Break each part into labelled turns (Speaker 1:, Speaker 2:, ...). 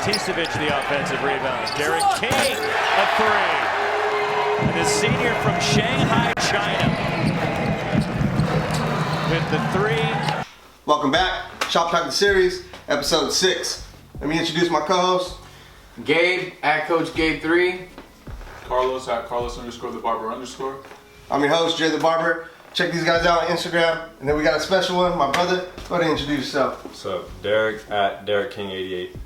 Speaker 1: Tisevich the offensive rebound. Derek King a three. And the senior from Shanghai, China with the three.
Speaker 2: Welcome back. Shop Talk the Series, episode 6. Let me introduce my co-host.
Speaker 3: Gabe at Coach Gabe 3.
Speaker 4: Carlos at Carlos_the barber _.
Speaker 2: I'm your host, Jay the Barber. Check these guys out on Instagram. And then we got a special one, my brother. Go ahead and introduce yourself.
Speaker 5: What's up? Derek at Derek King 88.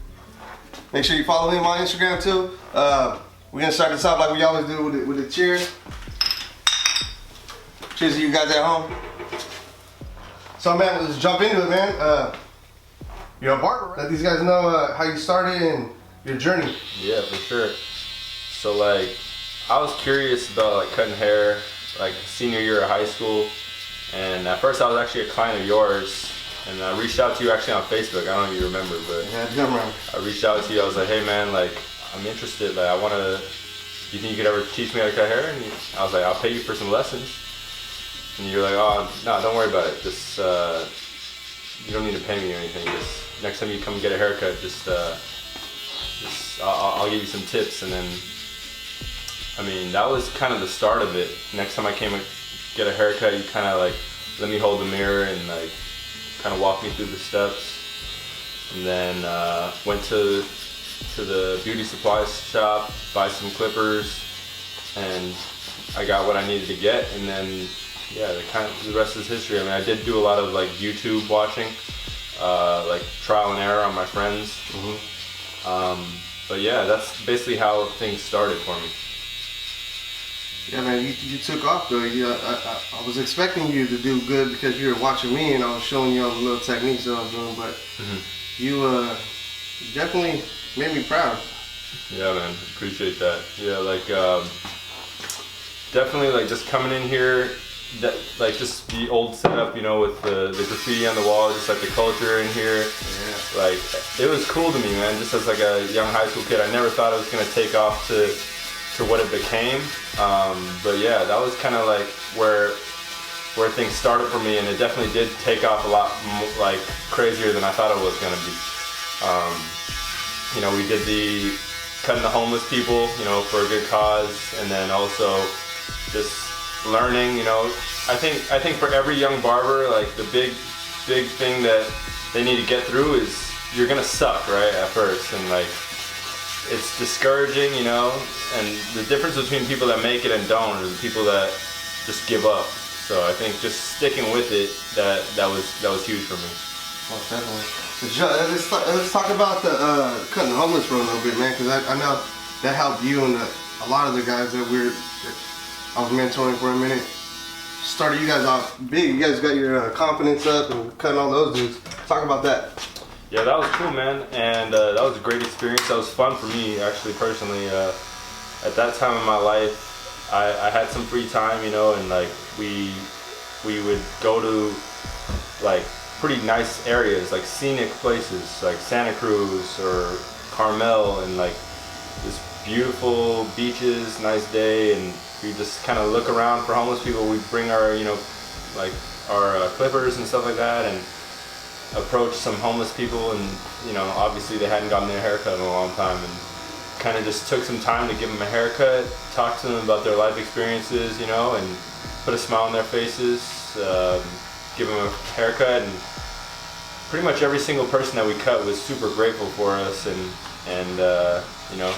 Speaker 2: Make sure you follow him on Instagram too. We're gonna start this off like we always do with the cheers. Cheers to you guys at home. So man, let's jump into it, man. You're a barber, right? Let these guys know how you started and your journey.
Speaker 5: Yeah, for sure. So like, I was curious about like cutting hair, like senior year of high school, and at first I was actually a client of yours, and I reached out to you actually on Facebook. I don't know if you remember, but
Speaker 2: Yeah, I remember.
Speaker 5: I reached out to you. I was like, hey man, like I'm interested. Like I want to. Do you think you could ever teach me how to cut hair? And I was like, I'll pay you for some lessons. And you're like, oh no, don't worry about it. Just you don't need to pay me or anything. Just next time you come get a haircut, I'll give you some tips. And then, I mean, that was kind of the start of it. Next time I came to get a haircut, you kind of like let me hold the mirror and like kind of walk me through the steps. And then went to the beauty supplies shop, buy some clippers, and I got what I needed to get. And then, yeah, the rest is history. I mean, I did do a lot of like YouTube watching, like trial and error on my friends. But yeah, that's basically how things started for me.
Speaker 2: Yeah, man, you took off though. I was expecting you to do good because you were watching me and I was showing you all the little techniques that I was doing, but you definitely made me proud.
Speaker 5: Yeah, man, appreciate that. Yeah, like definitely like just coming in here, like just the old setup, you know, with the graffiti on the wall, just like the culture in here. Yeah. Like it was cool to me, man. Just as like a young high school kid, I never thought it was gonna take off to what it became. But yeah, that was kind of like where things started for me, and it definitely did take off a lot like crazier than I thought it was gonna be. You know, we did the cutting the homeless people, you know, for a good cause, and then also just learning, you know. I think for every young barber, like the big thing that they need to get through is you're gonna suck, right, at first, and like it's discouraging, you know. And the difference between people that make it and don't are the people that just give up. So I think just sticking with it, that was huge for me.
Speaker 2: Oh, definitely. Let's talk about the cutting the homeless for a little bit, man, because I know that helped you and a lot of the guys that I was mentoring for a minute. Started you guys off big. You guys got your confidence up and cutting all those dudes. Talk about that.
Speaker 5: Yeah, that was cool, man, and that was a great experience. That was fun for me, actually, personally. At that time in my life, I had some free time, you know, and like we would go to like pretty nice areas, like scenic places, like Santa Cruz or Carmel, and like this beautiful beaches, nice day, and we just kind of look around for homeless people. We bring our, you know, like our clippers and stuff like that, and approach some homeless people, and you know, obviously they hadn't gotten their haircut in a long time, and kind of just took some time to give them a haircut, talk to them about their life experiences, you know, and put a smile on their faces, give them a haircut. And pretty much every single person that we cut was super grateful for us, and you know,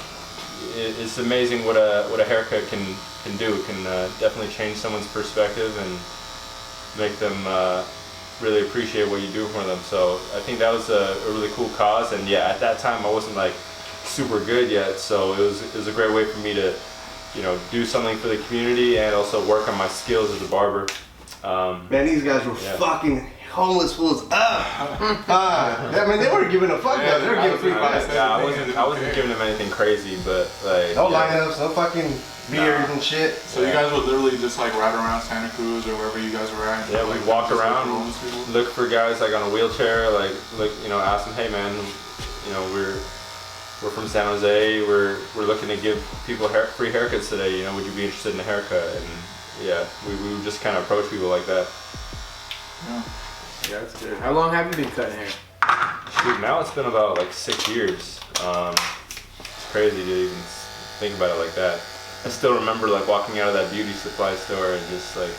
Speaker 5: it's amazing what a haircut can do. It can definitely change someone's perspective and make them really appreciate what you do for them. So I think that was a really cool cause. And yeah, at that time I wasn't like super good yet, so it was a great way for me to, you know, do something for the community and also work on my skills as a barber.
Speaker 2: Man, these guys were fucking homeless fools up. I mean, they weren't giving a fuck. They were giving free pies.
Speaker 5: I wasn't giving them anything crazy, but like
Speaker 2: no lineups, no fucking beers and shit.
Speaker 4: So you guys would literally just like ride around Santa Cruz or wherever you guys were at?
Speaker 5: Yeah,
Speaker 4: like,
Speaker 5: we walk around, look for guys like on a wheelchair, like you know, ask them, hey man, you know, we're from San Jose, we're looking to give people free haircuts today, you know, would you be interested in a haircut? And yeah, we would just kind of approach people like that.
Speaker 3: Yeah, that's good. How long have you been cutting hair?
Speaker 5: Dude, now it's been about like 6 years. It's crazy to even think about it like that. I still remember like walking out of that beauty supply store and just like,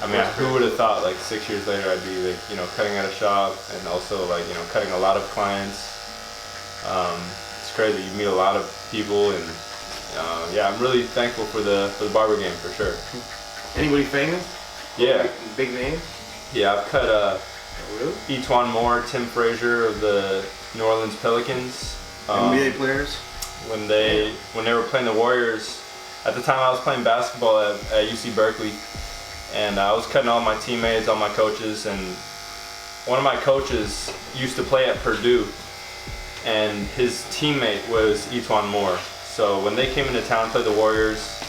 Speaker 5: I mean, who would have thought like 6 years later I'd be like, you know, cutting at a shop and also like, you know, cutting a lot of clients. It's crazy. You meet a lot of people, and yeah, I'm really thankful for the barber game for sure.
Speaker 3: Anybody famous?
Speaker 5: Yeah,
Speaker 3: Big name?
Speaker 5: yeah. I've cut
Speaker 3: Really?
Speaker 5: Etwan Moore, Tim Frazier of the New Orleans Pelicans.
Speaker 2: NBA players.
Speaker 5: When they were playing the Warriors, at the time I was playing basketball at UC Berkeley, and I was cutting all my teammates, all my coaches, and one of my coaches used to play at Purdue, and his teammate was Etwan Moore. So when they came into town and played the Warriors,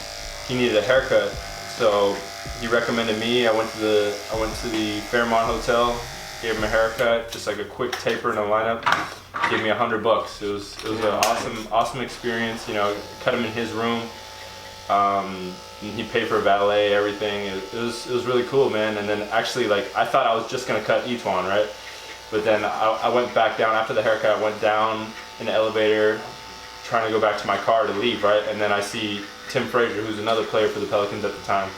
Speaker 5: he needed a haircut. So he recommended me. I went to the Fairmont Hotel, gave him a haircut, just like a quick taper in the lineup. Gave me $100. It was an awesome experience. You know, cut him in his room. He paid for valet, everything. It was really cool, man. And then actually, like, I thought I was just gonna cut Etwan, right? But then I went back down after the haircut. I went down in the elevator, trying to go back to my car to leave, right? And then I see Tim Frazier, who's another player for the Pelicans at the time,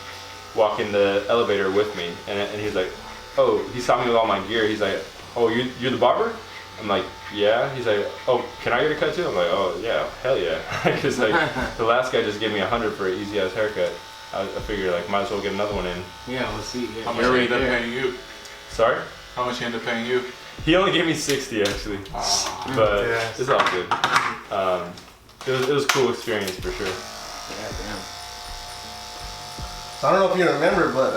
Speaker 5: walk in the elevator with me, and he's like, oh, he saw me with all my gear. He's like, oh, you're the barber? I'm like, yeah. He's like, oh, can I get a cut too? I'm like, oh yeah, hell yeah. Because like the last guy just gave me $100 for an easy ass haircut. I figured like might as well get another one in.
Speaker 3: Yeah, let's see. Yeah,
Speaker 4: How much he ended up paying you?
Speaker 5: Sorry?
Speaker 4: How much he ended up paying you?
Speaker 5: He only gave me 60 actually, but it's all good. It was a cool experience for sure.
Speaker 3: Yeah, damn.
Speaker 2: So I don't know if you remember, but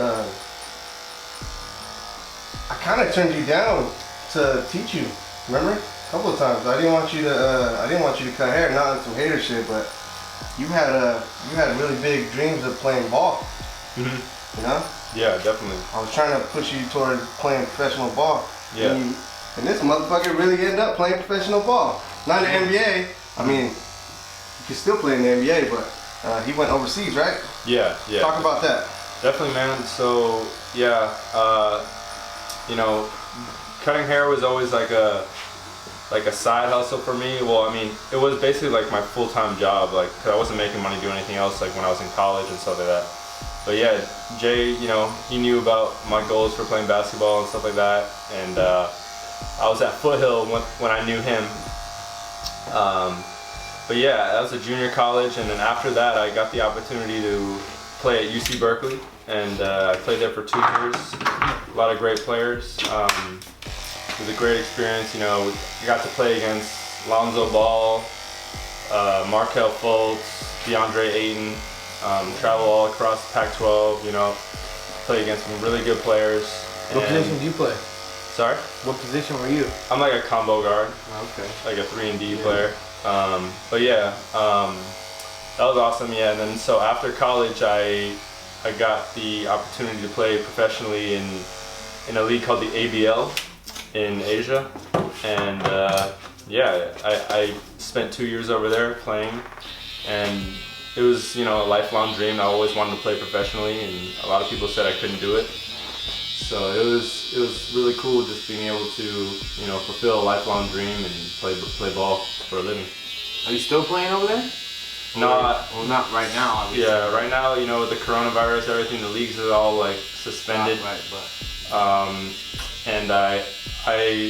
Speaker 2: I kind of turned you down to teach you. Remember? A couple of times. I didn't want you to cut hair, not on some hater shit, but you had really big dreams of playing ball.
Speaker 5: Mm-hmm.
Speaker 2: You know?
Speaker 5: Yeah, definitely.
Speaker 2: I was trying to push you toward playing professional ball.
Speaker 5: Yeah.
Speaker 2: And this motherfucker really ended up playing professional ball. Not in the NBA. I mean, you can still play in the NBA, but he went overseas, right?
Speaker 5: Yeah, yeah.
Speaker 2: Talk about that.
Speaker 5: Definitely, man. So yeah, you know, cutting hair was always like a side hustle for me. Well, I mean, it was basically like my full-time job, like, cause I wasn't making money doing anything else, like when I was in college and stuff like that. But yeah, Jay, you know, he knew about my goals for playing basketball and stuff like that, and I was at Foothill when I knew him. But yeah, that was a junior college, and then after that, I got the opportunity to play at UC Berkeley, and I played there for 2 years. A lot of great players. It was a great experience. You know, I got to play against Lonzo Ball, Markelle Fultz, DeAndre Ayton, travel all across the Pac-12, you know, play against some really good players.
Speaker 3: What position do you play?
Speaker 5: Sorry?
Speaker 3: What position were you?
Speaker 5: I'm like a combo guard,
Speaker 3: Okay.
Speaker 5: like a 3-and-D player. But yeah, that was awesome. Yeah, and then so after college, I got the opportunity to play professionally in a league called the ABL in Asia, and yeah, I spent 2 years over there playing, and it was, you know, a lifelong dream. I always wanted to play professionally, and a lot of people said I couldn't do it. So it was really cool just being able to, you know, fulfill a lifelong dream and play ball for a living.
Speaker 3: Are you still playing over there?
Speaker 5: No,
Speaker 3: Well, not right now, obviously.
Speaker 5: yeah, right now, you know, with the coronavirus, everything, the leagues are all like suspended.
Speaker 3: Right, but
Speaker 5: And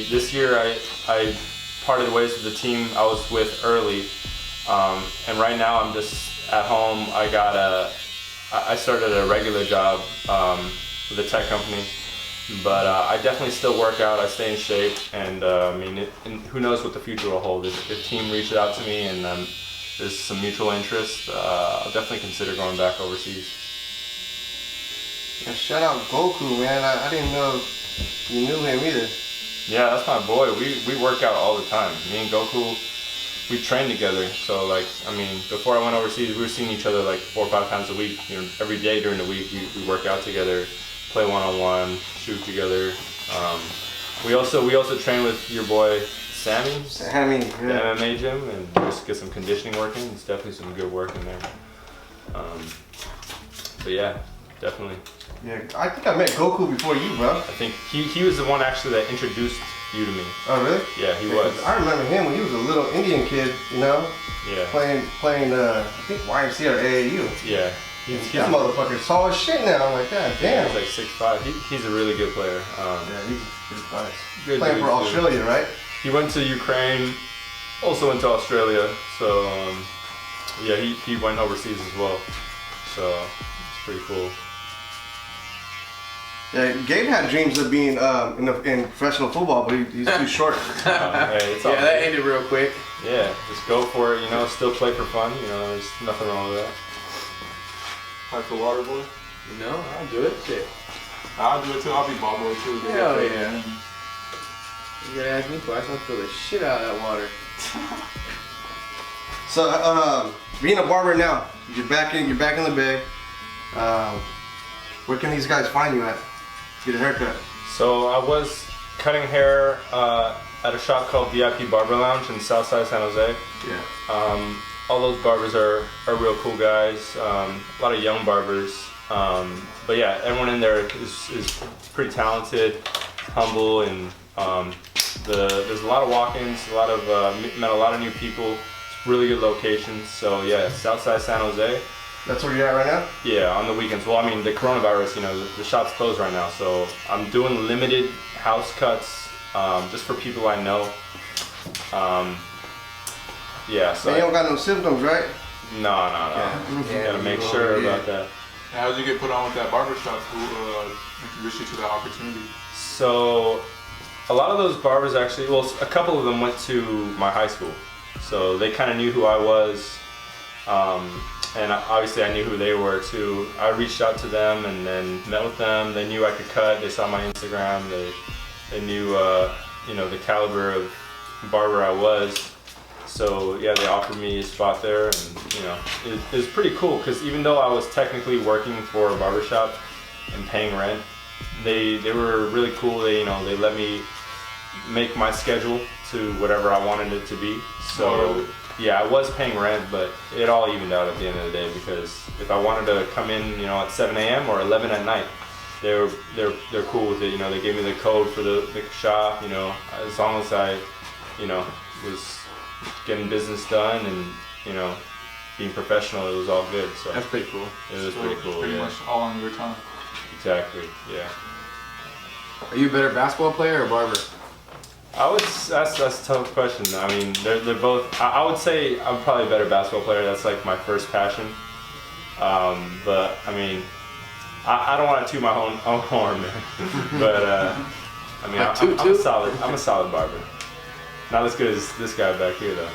Speaker 5: this year I parted ways with the team I was with early, and right now I'm just at home. I started a regular job with a tech company, but I definitely still work out. I stay in shape, and I mean, and who knows what the future will hold. If team reaches out to me and there's some mutual interest, I'll definitely consider going back overseas.
Speaker 2: Yeah, shout out Goku, man. I didn't know you knew him either.
Speaker 5: Yeah, that's my boy. We work out all the time. Me and Goku, we train together. So like, I mean, before I went overseas, we were seeing each other like 4 or 5 times a week. You know, every day during the week, we work out together, play one-on-one, shoot together. We also train with your boy Sammy,
Speaker 2: Sammy,
Speaker 5: the
Speaker 2: yeah.
Speaker 5: MMA gym, and just get some conditioning working. It's definitely some good work in there. But yeah, definitely.
Speaker 2: Yeah, I think I met Goku before you, bro.
Speaker 5: I think he was the one actually that introduced you to me.
Speaker 2: Oh, really?
Speaker 5: Yeah, he was.
Speaker 2: I remember him when he was a little Indian kid, you know,
Speaker 5: Yeah.
Speaker 2: playing I think YMCA or AAU.
Speaker 5: Yeah.
Speaker 2: That motherfucker's tall as shit now. I'm like, God damn.
Speaker 5: He's like 6'5". He's a really good player.
Speaker 2: Yeah, he's nice.
Speaker 5: Good
Speaker 2: Playing
Speaker 5: dude,
Speaker 2: for
Speaker 5: too.
Speaker 2: Australia, right?
Speaker 5: He went to Ukraine, also went to Australia. So yeah, he went overseas as well. So it's pretty cool.
Speaker 2: Yeah, Gabe had dreams of being in professional football, but he's too short.
Speaker 5: Hey, it's all
Speaker 3: Yeah, that
Speaker 5: good.
Speaker 3: ended real quick.
Speaker 5: Yeah, just go for it. You know, still play for fun. You know, there's nothing wrong with that.
Speaker 4: Fight for water boy.
Speaker 3: No, I'll do it. Shit.
Speaker 4: I'll do it too. I'll be ball boy too.
Speaker 3: Hell yeah. You gotta ask me twice. I'll fill the shit out of that water.
Speaker 2: So, being a barber now, you're back in the Bay. Where can these guys find you at? Get a haircut.
Speaker 5: So I was cutting hair at a shop called VIP Barber Lounge in Southside San Jose.
Speaker 2: Yeah.
Speaker 5: All those barbers are real cool guys. A lot of young barbers. But yeah, everyone in there is pretty talented, humble, and there's a lot of walk-ins, met a lot of new people. It's really good locations. So yeah, Southside San Jose.
Speaker 2: That's where you're at right now?
Speaker 5: Yeah, on the weekends. Well, I mean, the coronavirus, you know, the shop's closed right now, so I'm doing limited house cuts just for people I know. Yeah, so
Speaker 2: And you don't got no symptoms, right?
Speaker 5: no. Gotta make sure about that.
Speaker 4: And how did you get put on with that barbershop? Who introduced you to that opportunity?
Speaker 5: So a lot of those barbers actually, well, a couple of them went to my high school, so they kind of knew who I was. And obviously I knew who they were too. I reached out to them and then met with them. They knew I could cut. They saw my Instagram. They knew you know, the caliber of barber I was. So yeah, they offered me a spot there, and you know, it was pretty cool because even though I was technically working for a barbershop and paying rent, they were really cool. They let me make my schedule to whatever I wanted it to be. So yeah, I was paying rent, but it all evened out at the end of the day because if I wanted to come in, you know, at 7 a.m. or 11 at night, they're cool with it. You know, they gave me the code for the shop. You know, as long as I, you know, was getting business done and, you know, being professional, it was all good. So
Speaker 3: That's pretty cool.
Speaker 5: it was pretty cool.
Speaker 4: Pretty
Speaker 5: Yeah,
Speaker 4: much all on your time.
Speaker 5: exactly. Yeah.
Speaker 3: Are you a better basketball player or barber?
Speaker 5: That's a tough question. I mean, they're both. I would say I'm probably a better basketball player. That's like my first passion. But I mean, I don't want to toot my own horn, man. But I mean, I'm a solid barber. Not as good as this guy back here though.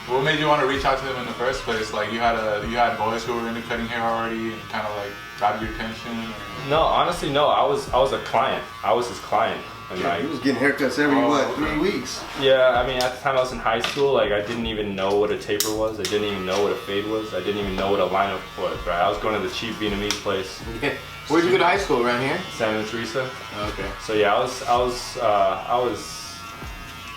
Speaker 4: What made you want to reach out to him in the first place? Like you had boys who were into cutting hair already and kind of like got your attention? Or?
Speaker 5: No, honestly, no. I was a client. I was his client. And
Speaker 2: Yeah,
Speaker 5: like,
Speaker 2: he was getting haircuts every, 3 weeks?
Speaker 5: yeah, I mean, at the time I was in high school, like, I didn't even know what a taper was. I didn't even know what a fade was. I didn't even know what a lineup was, right? I was going to the cheap Vietnamese place,
Speaker 3: Yeah. Where'd you go to high school? Around here?
Speaker 5: Santa Teresa.
Speaker 3: Oh, okay.
Speaker 5: So yeah, I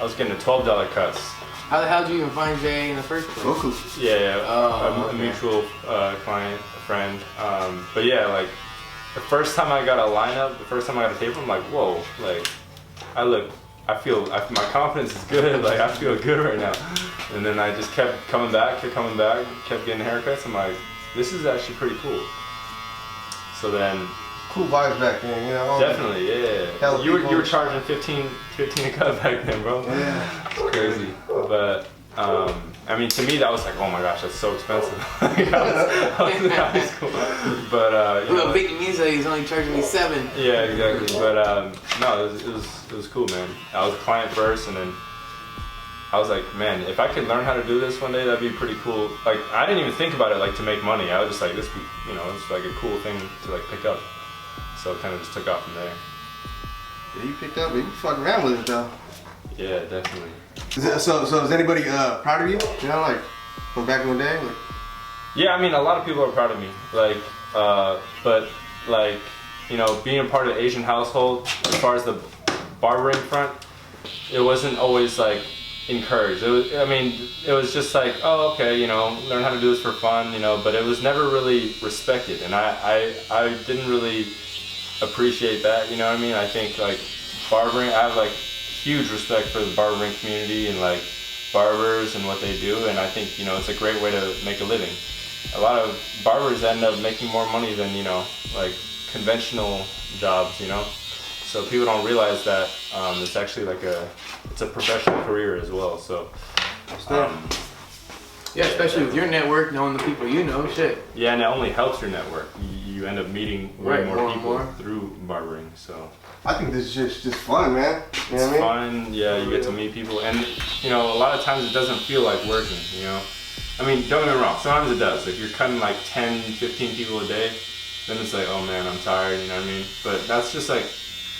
Speaker 5: was getting the $12 cuts.
Speaker 3: How the hell did you even find Jay in the first place?
Speaker 2: Goku.
Speaker 5: Yeah,
Speaker 3: Oh,
Speaker 5: a
Speaker 3: okay.
Speaker 5: mutual client, a friend. But yeah, like, the first time I got a lineup, the first time I got a taper, I'm like, whoa, like, my confidence is good, like, I feel good right now. And then I just kept coming back, kept getting haircuts. I'm like, this is actually pretty cool. So then,
Speaker 2: Cool vibes back then, you know?
Speaker 5: definitely, yeah.
Speaker 2: Hella
Speaker 5: You were
Speaker 2: people.
Speaker 5: charging 15 a cut back then, bro.
Speaker 2: Yeah.
Speaker 5: It's crazy. But, I mean, to me, that was like, oh my gosh, that's so expensive. Like, I was in high school. But, you
Speaker 3: Little
Speaker 5: know,
Speaker 3: Vietnamese he's only charging me $7.
Speaker 5: yeah, exactly. But no, it was cool, man. I was a client first, and then I was like, man, if I could learn how to do this one day, that'd be pretty cool. Like, I didn't even think about it like to make money. I was just like, this be, you know, it's like a cool thing to like pick up. So it kind of just took off from there.
Speaker 2: Yeah, you picked up, but you fucking around with it though.
Speaker 5: Yeah, definitely.
Speaker 2: So is anybody proud of you? You know, like from back in the day? Like,
Speaker 5: Yeah, I mean, a lot of people are proud of me. Like, but like, you know, being a part of the Asian household, as far as the barbering front, it wasn't always like encouraged. It was just like, oh, okay, you know, learn how to do this for fun, you know, but it was never really respected, and I didn't really appreciate that, you know what I mean? I think like barbering, I have like huge respect for the barbering community and like barbers and what they do, and I think, you know, it's a great way to make a living. A lot of barbers end up making more money than, you know, like conventional jobs, you know. So people don't realize that it's actually like it's a professional career as well. So
Speaker 3: yeah, especially with your network, knowing the people you know, shit.
Speaker 5: yeah, and it only helps your network. You end up meeting way
Speaker 3: Right,
Speaker 5: more
Speaker 3: more and
Speaker 5: people
Speaker 3: more.
Speaker 5: through barbering. So
Speaker 2: I think this is just fun, man. You know
Speaker 5: it's
Speaker 2: what I mean?
Speaker 5: fun. Yeah, you get to meet people, and you know, a lot of times it doesn't feel like working. You know, I mean, don't get me wrong. Sometimes it does. If you're cutting like 10, 15 people a day, then it's like, oh man, I'm tired. You know what I mean? But that's just like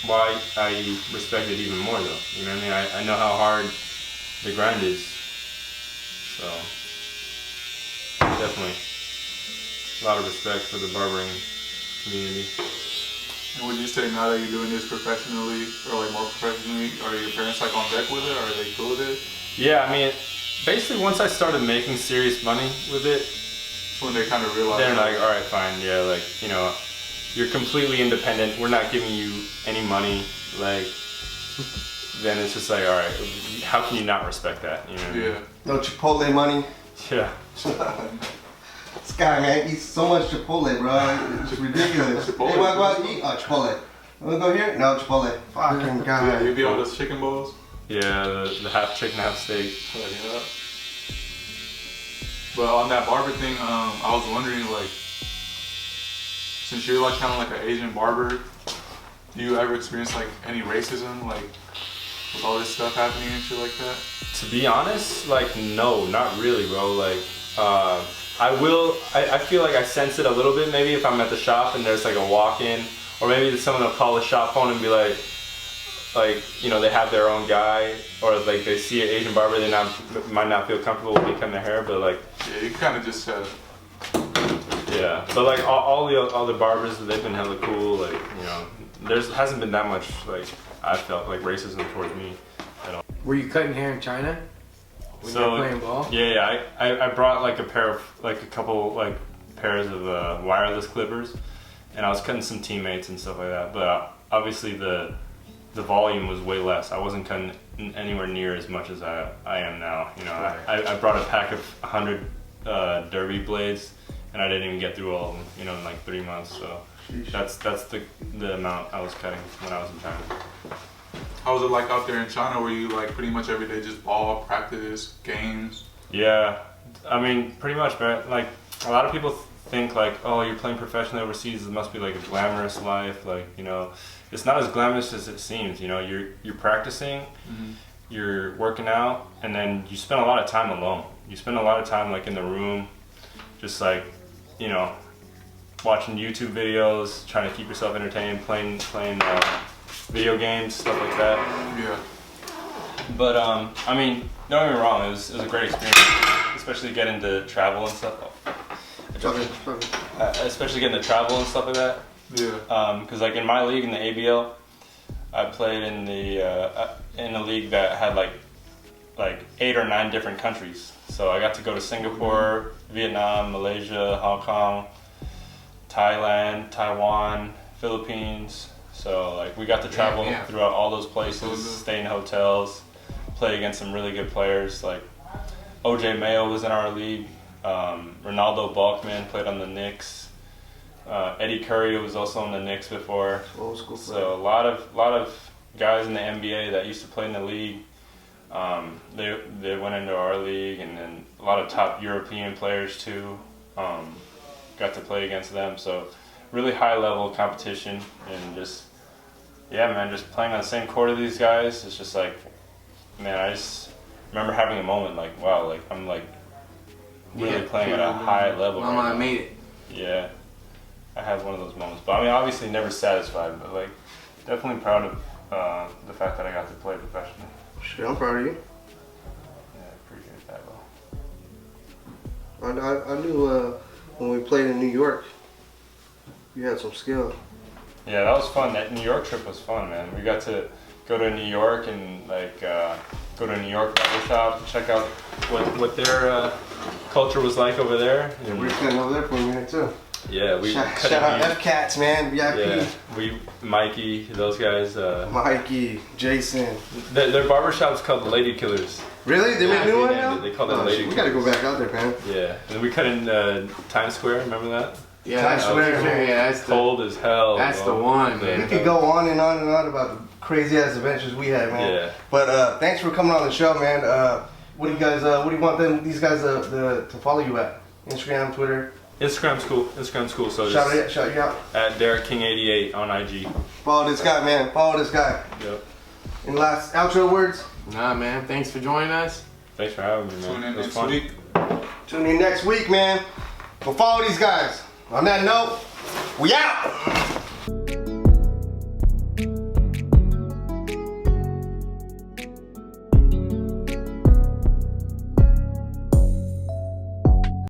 Speaker 5: why I respect it even more, though. You know what I mean? I know how hard the grind is. So definitely a lot of respect for the barbering community.
Speaker 4: And would you say now that you're doing this professionally, or like more professionally, are your parents like on deck with it? Are they cool with it?
Speaker 5: Yeah, I mean, basically once I started making serious money with it,
Speaker 4: That's when they kind of realize.
Speaker 5: they're like, all right, fine, yeah, like, you know, you're completely independent. We're not giving you any money. Like, then it's just like, all right, how can you not respect that? You know? What I mean?
Speaker 4: Yeah.
Speaker 2: No Chipotle money.
Speaker 5: Yeah.
Speaker 2: This guy, man, eats so much Chipotle, bro. It's ridiculous.
Speaker 4: Chipotle.
Speaker 2: Hey, wanna go out and eat? Oh, Chipotle. Wanna go here? No, Chipotle. Fucking
Speaker 4: Yeah,
Speaker 2: God.
Speaker 4: you be on those chicken bowls.
Speaker 5: Yeah, the half chicken, half steak.
Speaker 4: Yeah. But on that barber thing, I was wondering, like, since you're like kind of like an Asian barber, do you ever experience like any racism, like with all this stuff happening and shit like that?
Speaker 5: To be honest, like, no, not really, bro. Like, I feel like I sense it a little bit maybe if I'm at the shop and there's like a walk-in, or maybe someone will call the shop phone and be like, you know, they have their own guy, or like they see an Asian barber, they might not feel comfortable with me cutting their hair, but like,
Speaker 4: Yeah, you kind of just
Speaker 5: yeah. But like all the other barbers, they've been hella cool. Like, you know, hasn't been that much like I felt like racism towards me at all.
Speaker 3: Were you cutting hair in China when you were playing ball?
Speaker 5: Yeah, I brought like a couple like pairs of wireless clippers, and I was cutting some teammates and stuff like that. But obviously the volume was way less. I wasn't cutting anywhere near as much as I am now. You know, I brought a pack of 100 derby blades, and I didn't even get through all of them. You know, in like 3 months. So that's the amount I was cutting when I was in China.
Speaker 4: How was it like out there in China? Were you like pretty much every day just ball, practice, games?
Speaker 5: Yeah, I mean, pretty much, man. Like, a lot of people think like, oh, you're playing professionally overseas, it must be like a glamorous life. Like, you know, it's not as glamorous as it seems. You know, you're practicing, you're working out, and then you spend a lot of time alone. You spend a lot of time like in the room, just like, you know, watching YouTube videos, trying to keep yourself entertained, playing video games, stuff like that.
Speaker 4: Yeah.
Speaker 5: But I mean, don't get me wrong, it was a great experience, especially getting to travel and stuff. Especially getting to travel and stuff like that.
Speaker 4: Yeah.
Speaker 5: Because like in my league in the ABL, I played in a league that had like 8 or 9 different countries. So I got to go to Singapore, Vietnam, Malaysia, Hong Kong, Thailand, Taiwan, Philippines. So like we got to travel throughout all those places, stay in hotels, play against some really good players. Like OJ Mayo was in our league. Ronaldo Balkman played on the Knicks. Eddie Curry was also on the Knicks before.
Speaker 2: Old school player.
Speaker 5: So a lot of guys in the NBA that used to play in the league, they went into our league, and then a lot of top European players too got to play against them. So really high level competition, and just just playing on the same court as these guys. It's just like, man, I just remember having a moment like, wow, like I'm like really playing at a high level.
Speaker 3: Mama,
Speaker 5: right
Speaker 3: I
Speaker 5: now.
Speaker 3: made it.
Speaker 5: Yeah, I had one of those moments, but I mean, obviously never satisfied, but like definitely proud of the fact that I got to play professionally.
Speaker 2: Shit, I'm proud of you.
Speaker 5: Yeah, I appreciate that, bro.
Speaker 2: I knew when we played in New York, you had some skill.
Speaker 5: Yeah, that was fun. That New York trip was fun, man. We got to go to New York and like go to New York barbershop, check out what their culture was like over there.
Speaker 2: Yeah, we were standing over there for a minute too.
Speaker 5: Yeah, we
Speaker 2: Shout out F-Cats, man, VIP.
Speaker 5: Yeah, Mikey, those guys.
Speaker 2: Mikey, Jason.
Speaker 5: Their barbershop's called the Lady Killers.
Speaker 2: Really? They made a new one now?
Speaker 5: They call it the Lady
Speaker 2: We gotta go back out there, man.
Speaker 5: Yeah, and we cut in Times Square. Remember that?
Speaker 3: Yeah,
Speaker 2: Times Square.
Speaker 3: Yeah, that's
Speaker 5: Cold as hell.
Speaker 3: That's
Speaker 5: bro.
Speaker 3: the one, man.
Speaker 2: We could go on and on and on about the crazy ass adventures we had, man.
Speaker 5: Yeah.
Speaker 2: But thanks for coming on the show, man. What do you guys? What do you want these guys to follow you at? Instagram, Twitter.
Speaker 5: Instagram's cool. Instagram's cool. So
Speaker 2: Shout
Speaker 5: just
Speaker 2: you out.
Speaker 5: at Derek King 88 on IG.
Speaker 2: Follow this guy, man. Follow this guy.
Speaker 5: Yep.
Speaker 2: Any last outro words?
Speaker 3: Nah, man. Thanks for joining us.
Speaker 5: Thanks for having me, man.
Speaker 4: Tune in
Speaker 5: It was
Speaker 4: next
Speaker 5: fun.
Speaker 4: week.
Speaker 2: Tune in next week, man. Go follow these guys. On that note, we out.